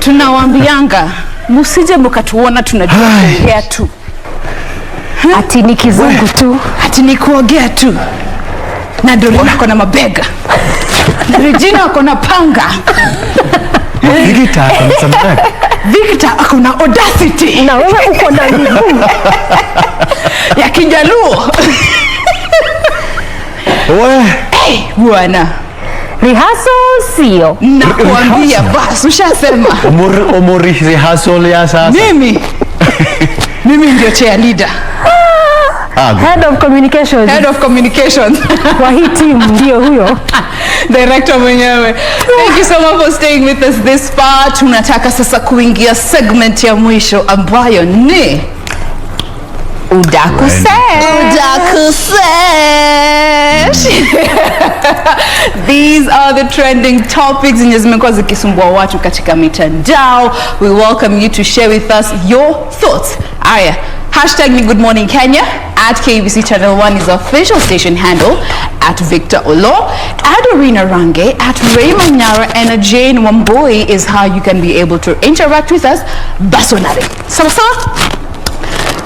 Tunawaambianga musije mkatuona tunaongea tu. Ati ni kizungu tu. Ati ni kuongea tu. Na Doreen ako na mabega. Na Regina ako na panga. Victor ako na audacity. Na wewe uko na miguu ya Kijaluo. Hey, bwana. Rehearsal sio. Nakuambia basi ushasema. Umuri rehearsal ya sasa. Mimi ndio chair leader. Head of communications. Head of communications. Kwa hii team ndio huyo. Director mwenyewe. Thank you so much for staying with us this far. Tunataka sasa kuingia segment ya mwisho ambayo ni Udaku Sesh. These are the trending topics zenye zimekuwa zikisumbua watu katika mitandao. We welcome you to share with us your thoughts. Aya, hashtag ni Good Morning Kenya, at KBC Channel 1 is official station handle, at Victor Oloo, at Doreen Arange, at Manyara, and at Jain Wambui is how you can be able to interact with us. Basonare. Sawa sawa?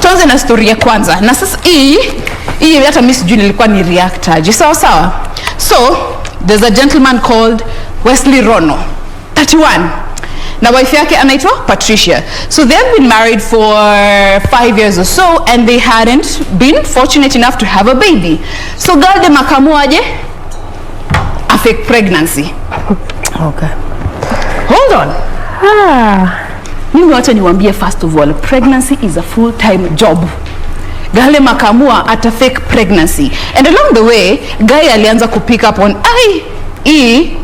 Tuanze na story ya kwanza. Na sasa hii hata mimi sijui nilikuwa ni reactaje. Sawa sawa? So, there's a gentleman called Wesley Rono, 31. Na wife yake anaitwa Patricia. So they've been married for 5 years or so and they hadn't been fortunate enough to have a baby. So girl de makamuaje? A fake pregnancy. Okay. Hold on. Mimi wacha niwaambie first of all, pregnancy is a full-time job. Gale makamua at a fake pregnancy. And along the way, guy alianza kupick up on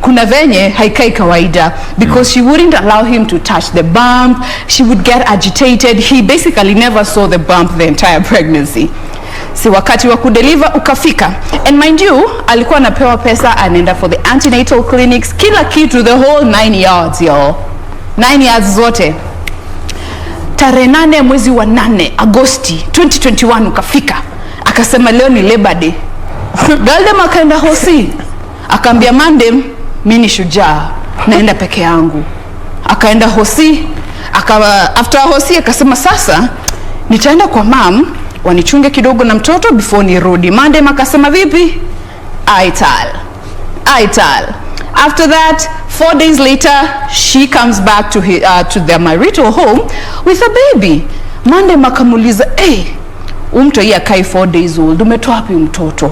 kuna venye haikai kawaida because she wouldn't allow him to touch the bump. She would get agitated. He basically never saw the bump the entire pregnancy. Si wakati wa kudeliver ukafika. And mind you, alikuwa anapewa pesa anaenda for the antenatal clinics, kila kitu, the whole 9 yards, y'all. 9 yards zote. Tarehe 8 mwezi wa 8 Agosti 2021 ukafika. Akasema leo ni Labor Day. Galdem akaenda hosi. Akaambia mandem, mimi ni shujaa, naenda peke yangu. Akaenda hosi, after hosi akasema sasa nitaenda kwa mom wanichunge kidogo na mtoto before nirudi. Mandem akasema vipi? Aital. After that, 4 days later, she comes back to their marital home with a baby. Mandem akamuliza, umto hii akai 4 days old, umetoa wapi mtoto?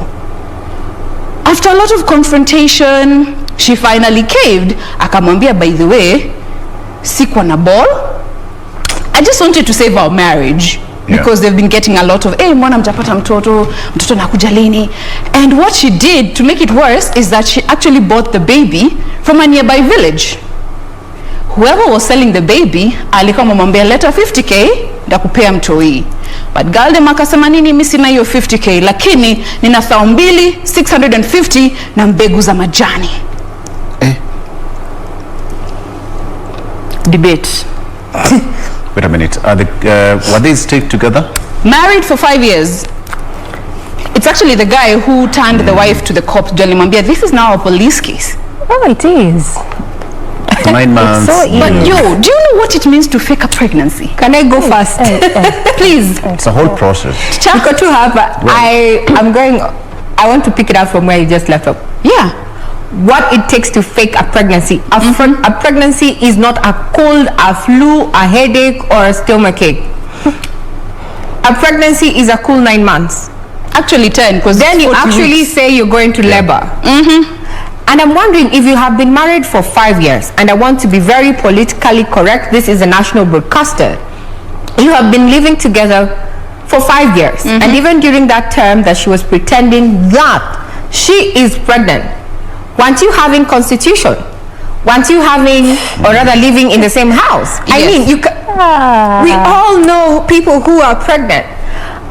After a lot of confrontation, she finally caved. Akamwambia, by the way, sikuwa na ball. I just wanted to save our marriage. Because they've been getting a lot of, mwana mtapata mtoto nakuja lini. And what she did to make it worse is that she actually bought the baby from a nearby village. Whoever was selling the baby, alikuwa amemwambia leta 50k ndakupea mtoi. But Galdem akasema nini, mimi sina hiyo 50k, lakini nina 2650 na mbegu za majani. Debate. Wait a minute. Were they stayed together? Married for 5 years. It's actually the guy who turned the wife to the cops. Jalimambia, this is now a police case. Oh, it is. 9 months. So but do you know what it means to fake a pregnancy? Can I go first? Please. It's a whole process. Because to have, I want to pick it up from where you just left off. Yeah. What it takes to fake a pregnancy. A pregnancy is not a cold, a flu, a headache, or a stomachache. A pregnancy is a cool 9 months. Actually 10, because then you actually weeks. Say you're going to labor. And I'm wondering if you have been married for 5 years, and I want to be very politically correct, this is a national broadcaster. You have been living together for 5 years. And even during that term that she was pretending that she is pregnant, weren't you having constitution? Weren't you having, or rather living in the same house? Yes. I mean, we all know people who are pregnant.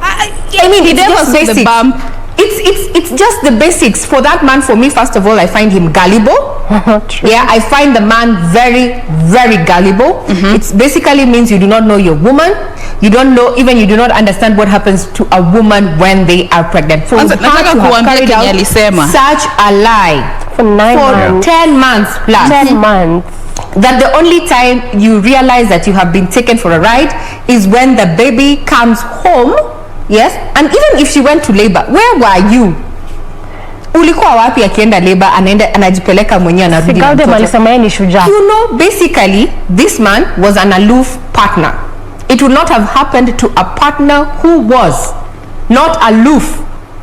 I mean, it's just basics. The bump. It's just the basics. For that man, for me, first of all, I find him gullible. Yeah, I find the man very, very gullible. It basically means you do not know your woman. You don't know, even you do not understand what happens to a woman when they are pregnant. For her to have carried out such a lie for 10 months plus. 10 months. that the only time you realize that you have been taken for a ride is when the baby comes home. Yes, and even if she went to labor, where were you? Ulikuwa wapi akienda labor, anajipeleka mwenyewe anarudi na mtoto? You know, basically this man was an aloof partner. It would not have happened to a partner who was not aloof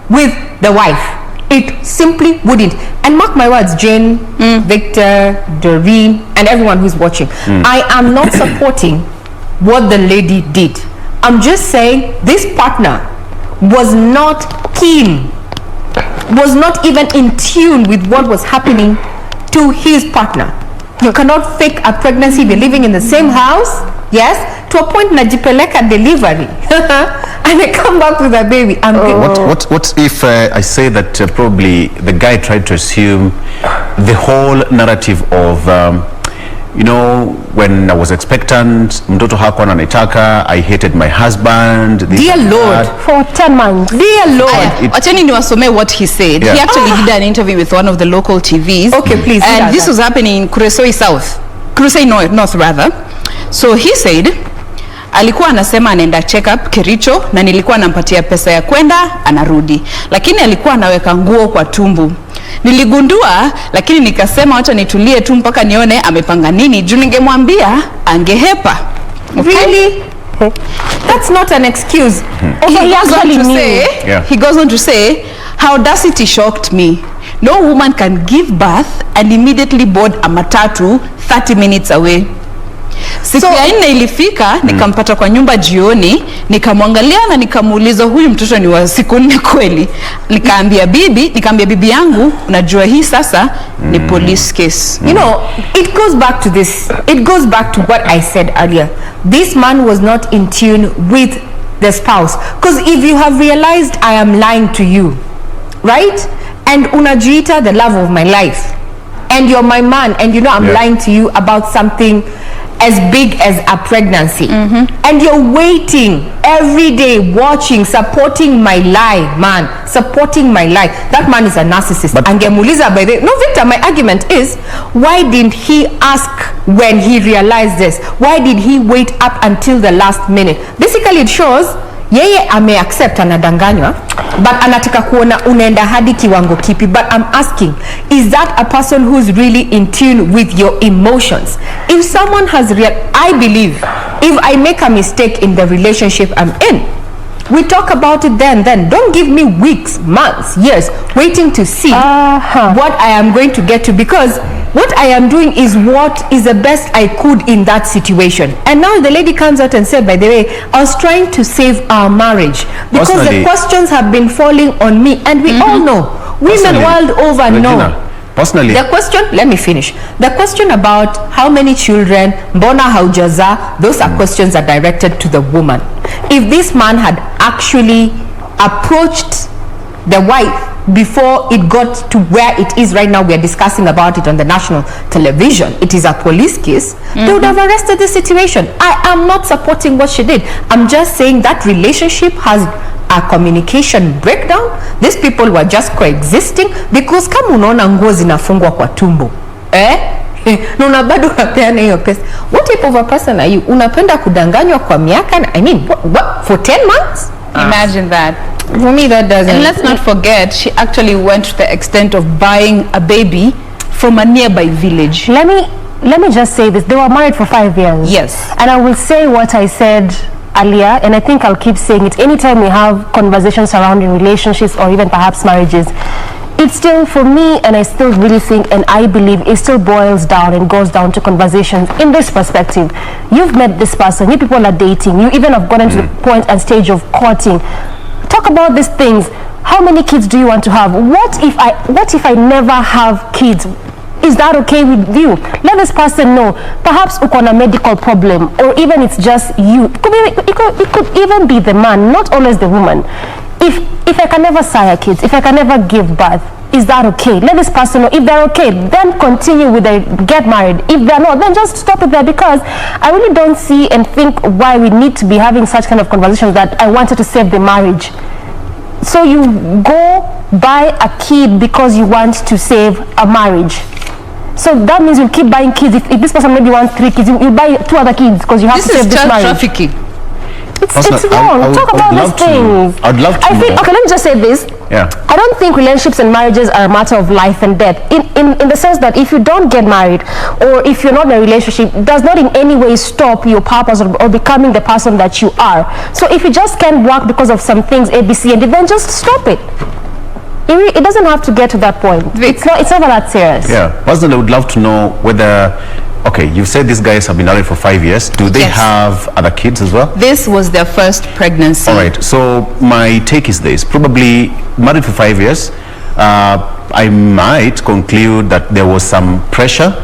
with the wife. It simply wouldn't. And mark my words, Jain, Victor, Doreen, and everyone who's watching, I am not supporting what the lady did. I'm just saying this partner was not keen, was not even in tune with what was happening to his partner. You cannot fake a pregnancy, be living in the same house, yes, to a point najipeleka delivery and I come back with a baby. What if I say that probably the guy tried to assume the whole narrative of you know, when I was expectant, mtoto hakuwa ananitaka, I hated my husband. Dear Lord, for 10 months. Dear Lord. Acheni niwasome what he said. Yeah. He actually did an interview with one of the local TVs. Okay, please. And this was happening in Kuresoi South. Kuresoi North rather. So he said, alikuwa anasema anaenda check up Kericho na nilikuwa nampatia pesa ya kwenda anarudi. Lakini alikuwa anaweka nguo kwa tumbu. Niligundua lakini nikasema acha nitulie tu mpaka nione amepanga nini juu ningemwambia angehepa. Okay? Really? That's not an excuse. He goes on to say, her audacity shocked me. No woman can give birth and immediately board a matatu 30 minutes away. Siku ya 4 ilifika, nikampata kwa nyumba jioni, nikamwangalia na nikamuuliza huyu mtoto ni wa siku 4 kweli. Nikaambia bibi yangu, unajua hii sasa ni police case. You know, it goes back to this. It goes back to what I said earlier. This man was not in tune with the spouse. Because if you have realized I am lying to you, right? And unajiita the love of my life, and you're my man, and you know I'm lying to you about something as big as a pregnancy, and you're waiting every day, watching, supporting my lie, man, supporting my lie. That man is a narcissist. Angemuliza by the no, Victor, my argument is, why didn't he ask when he realized this? Why did he wait up until the last minute? Basically it shows yeye ame accept anadanganywa, but anataka kuona unaenda hadi kiwango kipi. But I'm asking, is that a person who's really in tune with your emotions? If someone has I believe if I make a mistake in the relationship I'm in, we talk about it then. Don't give me weeks, months, years waiting to see what I am going to get to, because what I am doing is what is the best I could in that situation. And now the lady comes out and said, by the way, I was trying to save our marriage because personally, the questions have been falling on me, and we all know, women world over Regina, know. Personally, The question, let me finish. The question about how many children, mbona haujaza, those are questions are directed to the woman. If this man had actually approached the wife before it got to where it is right now, we are discussing about it on the national television, it is a police case, they would have arrested the situation. I am not supporting what she did. I'm just saying that relationship has a communication breakdown. These people were just coexisting, because kama unaona nguo zinafungwa kwa tumbo na unabado unapeana hiyo pesa, what type of a person are you? Unapenda kudanganywa kwa miaka, I mean, what for 10 months? Imagine that. For me that doesn't. And let's not forget, she actually went to the extent of buying a baby from a nearby village. Let me just say this. They were married for 5 years. Yes. And I will say what I said earlier, and I think I'll keep saying it anytime we have conversations surrounding relationships or even perhaps marriages. It's still, for me, and I still really think and I believe it still boils down and goes down to conversations in this perspective. You've met this person, you people are dating, you even have gotten to the point and stage of courting. Talk about these things. How many kids do you want to have? What if I never have kids? Is that okay with you? Let this person know. Perhaps uko na medical problem, or even it's just you. It could even be the man, not always the woman. If I can never sire kids, if I can never give birth, is that okay? Let this person know. If they're okay, then continue with the get married. If they're not, then just stop it there, because I really don't see and think why we need to be having such kind of conversations that I wanted to save the marriage. So you go buy a kid because you want to save a marriage. So that means you'll keep buying kids. If this person maybe wants 3 kids, you buy 2 other kids because you have This to save is this child marriage. trafficking. It's wrong. Talk about these things. I'd love to know. Okay, let me just say this. Yeah. I don't think relationships and marriages are a matter of life and death. In the sense that if you don't get married or if you're not in a relationship, it does not in any way stop your purpose or becoming the person that you are. So if you just can't work because of some things, A, B, C, and D, then just stop it. It doesn't have to get to that point. It's never that serious. Yeah. Personally, I would love to know whether, okay, you said these guys have been married for 5 years. Do they Yes. have other kids as well? This was their first pregnancy. All right. So my take is this: probably married for 5 years. I might conclude that there was some pressure.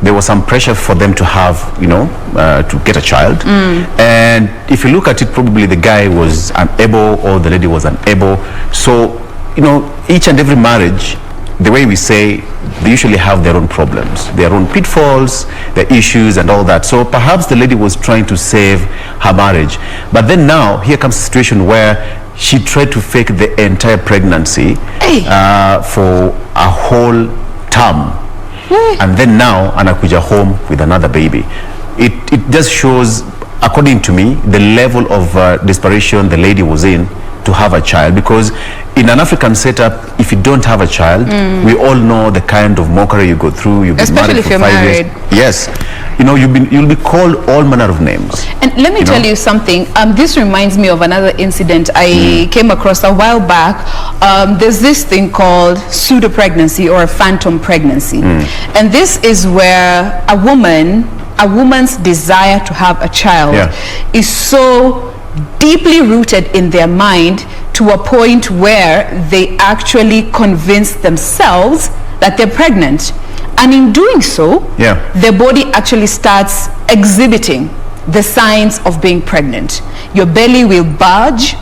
There was some pressure for them to have, to get a child. And if you look at it, probably the guy was unable or the lady was unable. So, each and every marriage, the way we say, they usually have their own problems, their own pitfalls, their issues and all that. So perhaps the lady was trying to save her marriage. But then now, here comes a situation where she tried to fake the entire pregnancy for a whole term. And then now, anakuja home with another baby. It just shows, according to me, the level of desperation the lady was in to have a child, because in an African setup, if you don't have a child, we all know the kind of mockery you go through. You've been Especially married if you're for 5 years. married. Yes, you'll be called all manner of names. And let me tell you something. This reminds me of another incident I came across a while back. There's this thing called pseudo pregnancy or a phantom pregnancy, and this is where a woman's desire to have a child is so deeply rooted in their mind to a point where they actually convince themselves that they're pregnant, and in doing so their body actually starts exhibiting the signs of being pregnant. Your belly will bulge,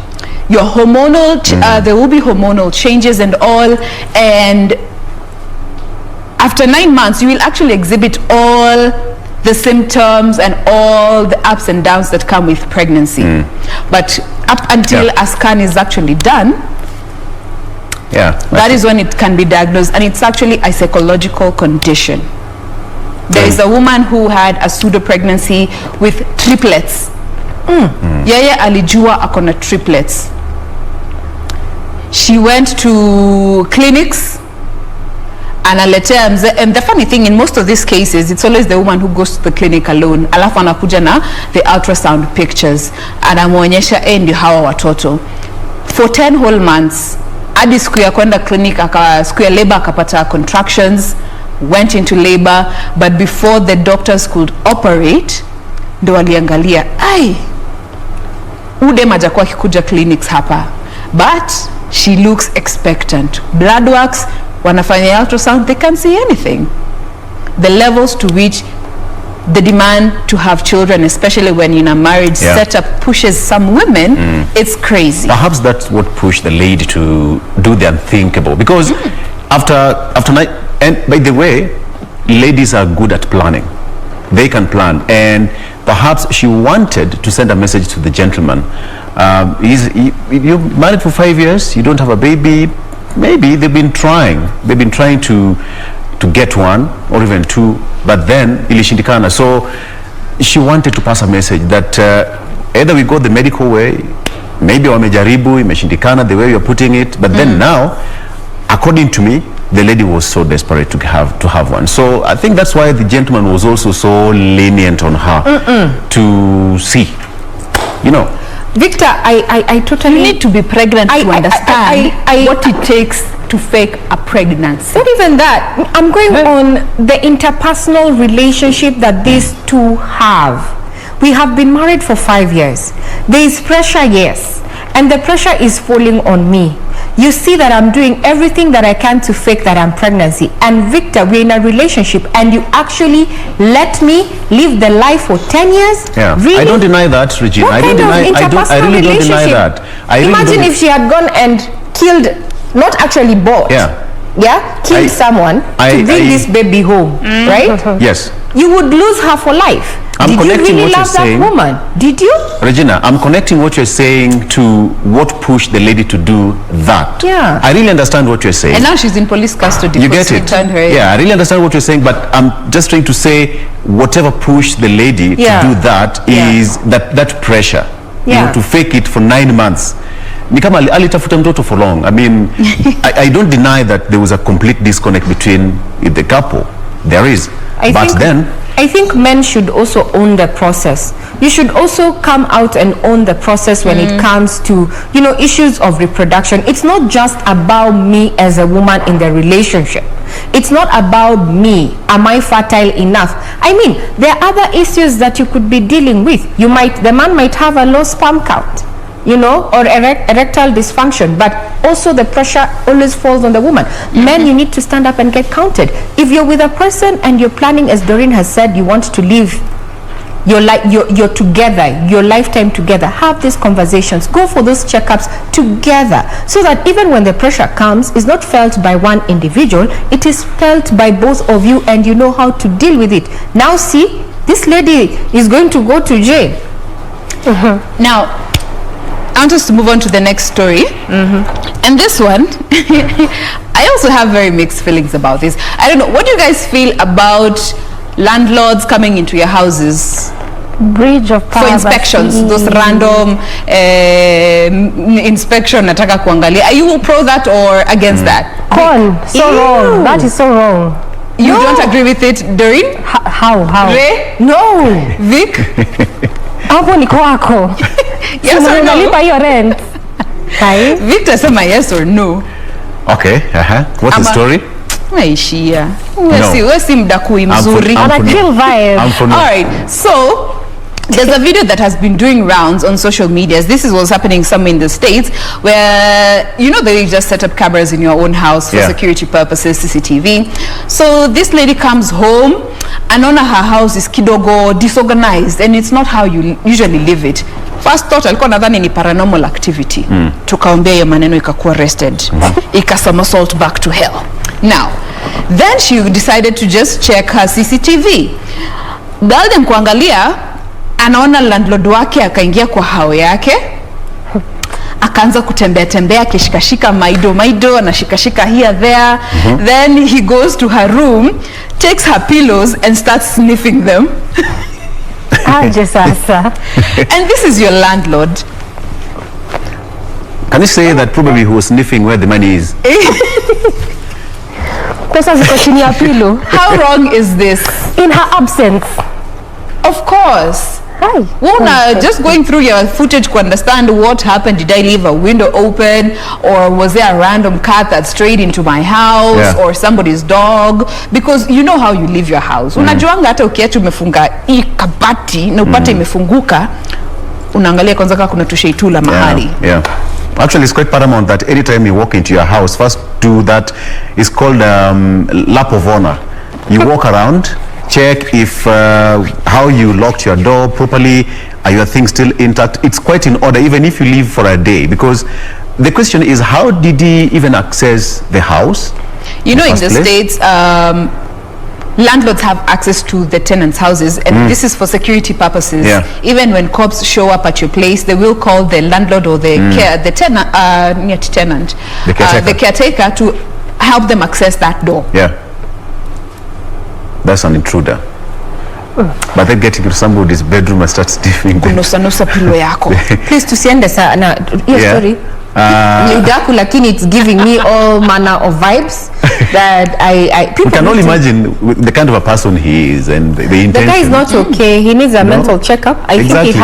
your hormonal there will be hormonal changes and all, and after 9 months you will actually exhibit all the symptoms and all the ups and downs that come with pregnancy. But up until a scan is actually done, that is when it can be diagnosed, and it's actually a psychological condition. There is a woman who had a pseudo pregnancy with triplets. Yeye alijua akona triplets. She went to clinics, analetea mzee, and the funny thing, in most of these cases, it's always the woman who goes to the clinic alone, alafu anakuja na the ultrasound pictures, anamuonyesha ndio hawa watoto. For 10 whole months, hadi siku ya kwenda clinic, siku ya labor akapata contractions, went into labor, but before the doctors could operate, ndo waliangalia, ude majakuwa kikuja clinics hapa, but she looks expectant. Blood works, wanafanya ultrasound, they can't see anything. The levels to which the demand to have children, especially when in a marriage setup, pushes some women, it's crazy. Perhaps that's what pushed the lady to do the unthinkable, because after night, and by the way, ladies are good at planning. They can plan, and perhaps she wanted to send a message to the gentleman. You're married for 5 years, you don't have a baby. Maybe they've been trying to get one or even 2, but then ilishindikana. So she wanted to pass a message that either we go the medical way, maybe wamejaribu imeshindikana the way you're putting it, but then now, according to me, the lady was so desperate to have one. So I think that's why the gentleman was also so lenient on her to see, Victor, I totally... You need to be pregnant to understand what it takes to fake a pregnancy. Not even that. I'm going on the interpersonal relationship that these two have. We have been married for 5 years. There is pressure, yes. And the pressure is falling on me. You see that I'm doing everything that I can to fake that I'm pregnancy. And Victor, we're in a relationship and you actually let me live the life for 10 years? Yeah. Really? I don't deny that, Regina. What kind of interpersonal I really don't deny that. Imagine if she had gone and killed, not actually bought, killed someone to bring this baby home, right? Yes. You would lose her for life. I'm Did you connecting really what you're love that saying. woman? Did you? Regina, I'm connecting what you're saying to what pushed the lady to do that. Yeah. I really understand what you're saying. And now she's in police custody. You because get he it? turned her in. Yeah, I really understand what you're saying, but I'm just trying to say whatever pushed the lady Yeah. to do that Yeah. is that pressure. You Yeah. know, to fake it for 9 months. Ni kama alitafuta mtoto for long. I mean, I don't deny that there was a complete disconnect between the couple. There is. I think men should also own the process. You should also come out and own the process when it comes to, you know, issues of reproduction. It's not just about me as a woman in the relationship. It's not about me. Am I fertile enough? I mean, there are other issues that you could be dealing with. The man might have a low sperm count, you know, or erectile dysfunction, but also the pressure always falls on the woman. Men, you need to stand up and get counted. If you're with a person and you're planning, as Doreen has said, you want to live you're together, your lifetime together, have these conversations, go for those checkups together, so that even when the pressure comes, it's not felt by one individual, it is felt by both of you, and you know how to deal with it. Now see, this lady is going to go to jail. Now, I want us to move on to the next story. And this one, I also have very mixed feelings about this. I don't know, what do you guys feel about landlords coming into your houses Bridge of for power inspections, those random inspection nataka kuangalia? Are you pro that or against that? So wrong. That is so wrong. You don't agree with it, Doreen? How? Ray? No. Vic? Hapo ni kwako. Yes or no? Unalipa hiyo rent. Hai? Victor sema yes or no. Okay, what's the story? Maishia. Wewe si mdakui mzuri. I'm On a chill vibe. I'm for no. All right, so there's a video that has been doing rounds on social medias. This is what's happening somewhere in the States, where, you know, they just set up cameras in your own house for security purposes, CCTV. So this lady comes home, anaona her house is kidogo disorganized, and it's not how you usually live it. First thought, alikuwa nadhani ni paranormal activity. Tukaombea hiyo maneno ikakuwa arrested. Ikasomersault back to hell. Now, then she decided to just check her CCTV. Galden kuangalia, anaona landlord wake akaingia kwa hao yake, akaanza kutembea akishikashika maido, anashikashika here there. Then he goes to her room, takes her pillows and starts sniffing them. Aje sasa. And this is your landlord. Can you say that probably he was sniffing where the money is? Pesa ziko chini ya pillow. How wrong is this? In her absence. Of course. Hi. Just going through your footage to understand what happened. Did I leave a window open, or was there a random cat that strayed into my house, or somebody's dog? Because you know how you leave your house. Unajuanga hata ukiacha umefunga hii kabati na upate imefunguka, unaangalia kwanza kama kuna tushaitula mahali. Yeah. Actually, it's quite paramount that anytime you walk into your house, first do that. It's called lap of honor. You walk around, check if how you locked your door properly, are your things still intact. It's quite in order, even if you leave for a day, because the question is, how did he even access the house? You know, in the States, landlords have access to the tenants' houses, and this is for security purposes. Even when cops show up at your place, they will call the landlord or the the caretaker to help them access that door. That's an intruder. But then getting to somebody's bedroom and start sniffing them. Kunusa pillow yako. Please tusiende sana. Sorry. Udaku, lakini it's giving me all manner of vibes that people can only imagine the kind of a person he is and the intention. The guy is not okay. He needs a mental checkup. I think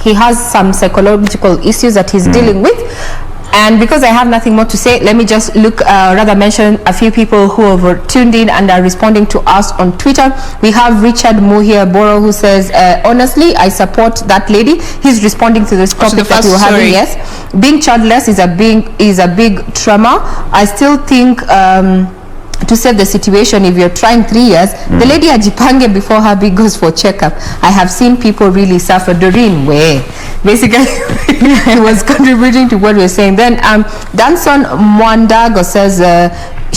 he has some psychological issues that he's dealing with. And because I have nothing more to say, let me just rather mention a few people who have tuned in and are responding to us on Twitter. We have Richard Muhia Boro, who says, honestly, I support that lady. He's responding to this topic that we were having. Yes, being childless is a big trauma. I still think to save the situation, if you're trying 3 years, the lady ajipange before her baby goes for checkup. I have seen people really suffer. Doreen, where basically I was contributing to what we're saying. Then Danson Mwandago says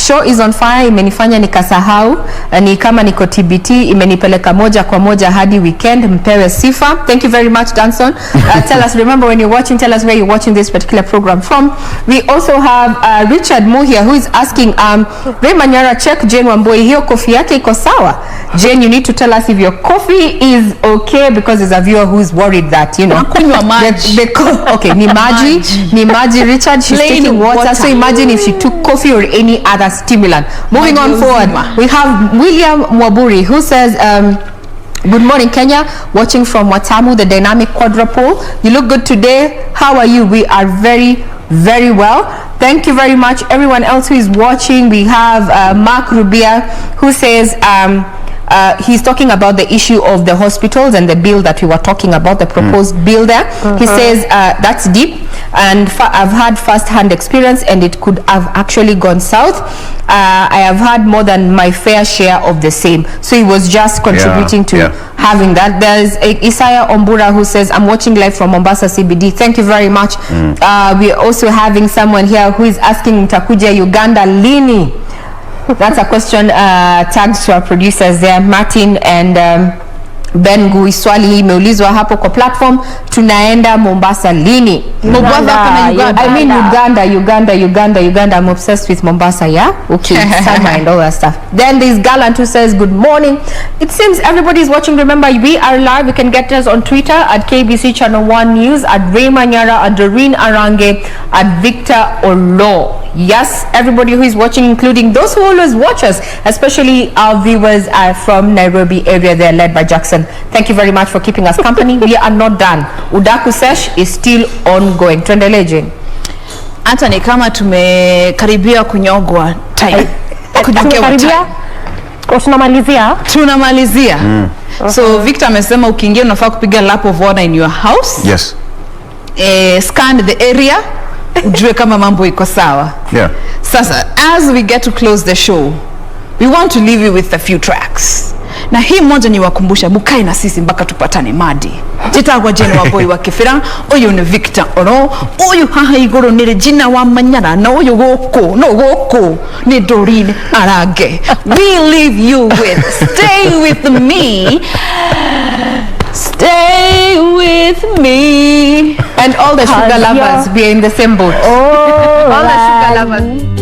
show is on fire, imenifanya nikasahau ni kama niko TBT, imenipeleka moja kwa moja hadi weekend, mpewe sifa. Thank you very much, Danson. Tell us, remember when you're watching, tell us where you're watching this particular program from. We also have Richard Muhia, who is asking, Ray Manyara, check Jain Wambui, hiyo coffee yake iko sawa? Jane, you need to tell us if your coffee is okay, because there's a viewer who's worried that, you know. Okay, ni maji, Richard, she's taking water. So imagine if she took coffee or any other stimulant. Moving on forward, we have William Mwaburi, who says, good morning, Kenya. Watching from Watamu, the dynamic quadruple. You look good today. How are you? We are very, very well. Thank you very much. Everyone else who is watching, we have Mark Rubia, who says, he's talking about the issue of the hospitals and the bill that we were talking about, the proposed bill there. He says that's deep, and I've had first-hand experience, and it could have actually gone south. I have had more than my fair share of the same. So he was just contributing to having that. There's Isaiah Ombura, who says, I'm watching live from Mombasa CBD. Thank you very much. We're also having someone here who is asking, mtakuja Uganda lini? That's a question tagged to our producers there, Martin and Ben Gui. Swali hii imeulizwa hapo kwa platform, tunaenda Mombasa lini? I mean Uganda. I'm obsessed with Mombasa, yeah? Okay, summer and all that stuff. Then there's Gallant, who says, good morning. It seems everybody's watching. Remember, we are live. You can get us on Twitter at KBC Channel 1 News, at Ray Manyara, at Doreen Arange, at Victor Oloo. Yes, everybody who is watching, including those who always watch us, especially our viewers from Nairobi area, they're led by Jackson. Thank you very much for keeping us company. We are not done. Udaku Sesh is still ongoing. Tuendelee, Jane. Hata ni kama tumekaribia kunyogwa time. Tumekaribia? Tunamalizia. So Victor amesema ukiingia unafaa kupiga lap of honor in your house. Yes. Scan the area. Ujue kama mambo iko sawa. Yeah. Sasa, as we get to close the show, we want to leave you with a few tracks. Na hii moja ni wakumbusha, mukae na sisi mpaka tupatane madi. Jitagwa Jain Wambui wa Kifira, uyu ni Victor Oloo, uyu haha iguru ni Regina wa Manyara, na uyu goko ni Doreen Arange. We leave you with, stay with me. Stay with me. And all the sugar lovers, we are in the same boat. Oh, all the sugar lovers.